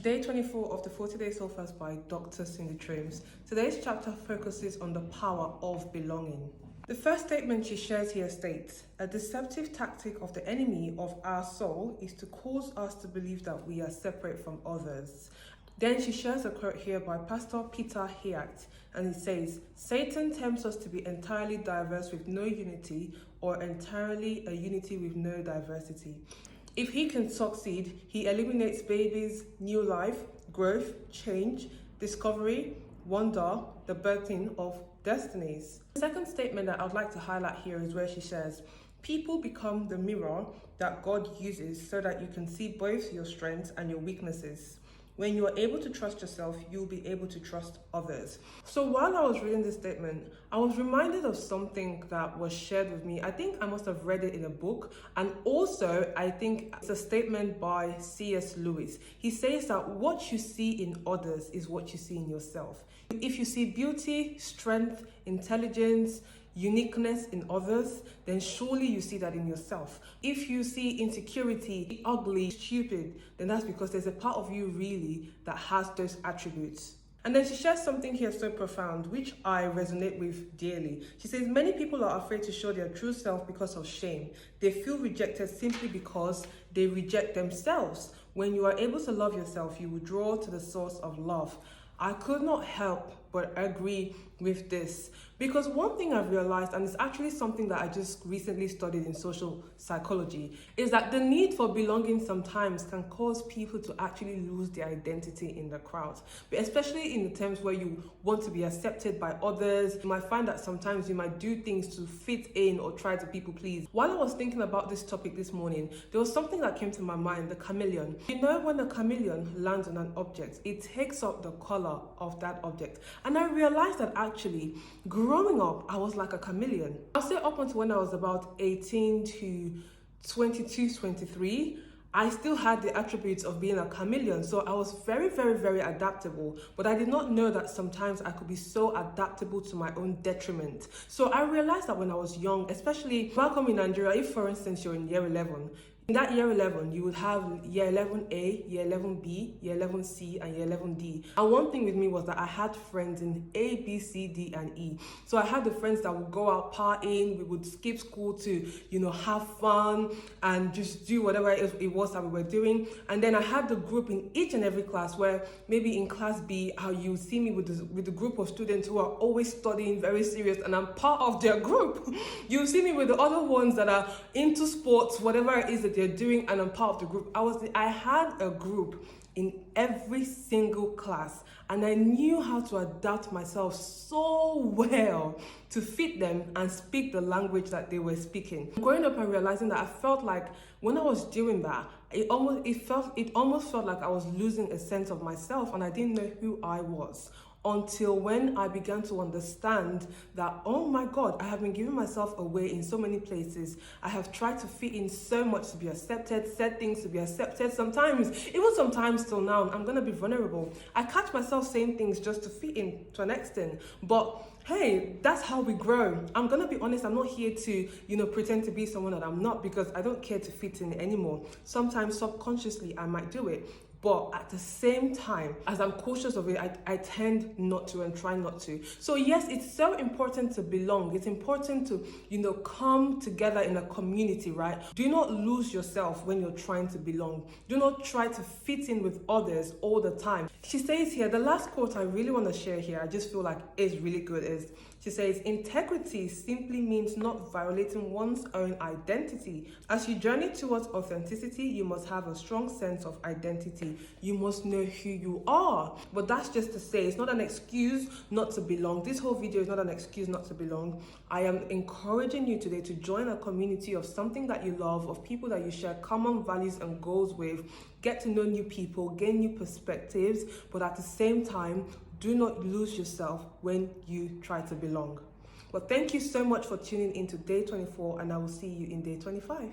Day 24 of the 40-Day Soul Fast by Dr. Cindy Trims. Today's chapter focuses on the power of belonging. The first statement she shares here states, a deceptive tactic of the enemy of our soul is to cause us to believe that we are separate from others. Then she shares a quote here by Pastor Peter Hiatt, and it says, Satan tempts us to be entirely diverse with no unity, or entirely a unity with no diversity. If he can succeed, he eliminates babies, new life, growth, change, discovery, wonder, the birthing of destinies. The second statement that I'd like to highlight here is where she says, people become the mirror that God uses so that you can see both your strengths and your weaknesses. When you are able to trust yourself, you'll be able to trust others. So while I was reading this statement, I was reminded of something that was shared with me. I think I must have read it in a book. And also, I think it's a statement by C.S. Lewis. He says that what you see in others is what you see in yourself. If you see beauty, strength, intelligence, uniqueness in others, then surely you see that in yourself. If you see insecurity, ugly, stupid, then that's because there's a part of you really that has those attributes. And then she shares something here so profound, which I resonate with dearly. She says, many people are afraid to show their true self because of shame. They feel rejected simply because they reject themselves. When you are able to love yourself, you will draw to the source of love. I could not help but agree with this, because one thing I've realized, and it's actually something that I just recently studied in social psychology, is that the need for belonging sometimes can cause people to actually lose their identity in the crowd. But especially in the terms where you want to be accepted by others, you might find that sometimes you might do things to fit in or try to people please. While I was thinking about this topic this morning, there was something that came to my mind, the chameleon. You know, when a chameleon lands on an object, it takes up the color of that object. And I realized that actually, growing up, I was like a chameleon. I'll say up until when I was about 18 to 22, 23, I still had the attributes of being a chameleon. So I was very, very, very adaptable. But I did not know that sometimes I could be so adaptable to my own detriment. So I realized that when I was young, especially welcome in Nigeria, if for instance you're in year 11, in that year 11, you would have year 11A, year 11B, year 11C, and year 11D. And one thing with me was that I had friends in A, B, C, D, and E. So I had the friends that would go out partying, we would skip school to, have fun and just do whatever it was that we were doing. And then I had the group in each and every class where maybe in class B, how you see me with the group of students who are always studying very serious, and I'm part of their group. You see me with the other ones that are into sports, whatever it is that they're doing, and I'm part of the group. I had a group in every single class, and I knew how to adapt myself so well to fit them and speak the language that they were speaking. Growing up and realizing that I felt like when I was doing that, it almost felt like I was losing a sense of myself, and I didn't know who I was. Until when I began to understand that, oh my God, I have been giving myself away in so many places. I have tried to fit in so much to be accepted, said things to be accepted. Sometimes till now, I'm going to be vulnerable. I catch myself saying things just to fit in to an extent. But hey, that's how we grow. I'm going to be honest, I'm not here to, pretend to be someone that I'm not, because I don't care to fit in anymore. Sometimes subconsciously, I might do it. But at the same time, as I'm cautious of it, I tend not to and try not to. So yes, it's so important to belong. It's important to, come together in a community, right? Do not lose yourself when you're trying to belong. Do not try to fit in with others all the time. She says here, the last quote I really want to share here, I just feel like is really good, is she says, integrity simply means not violating one's own identity. As you journey towards authenticity, you must have a strong sense of identity. You must know who you are. But that's just to say, it's not an excuse not to belong. This whole video is not an excuse not to belong. I am encouraging you today to join a community of something that you love, of people that you share common values and goals with. Get to know new people, gain new perspectives, but at the same time, do not lose yourself when you try to belong. Well, thank you so much for tuning into day 24, and I will see you in day 25.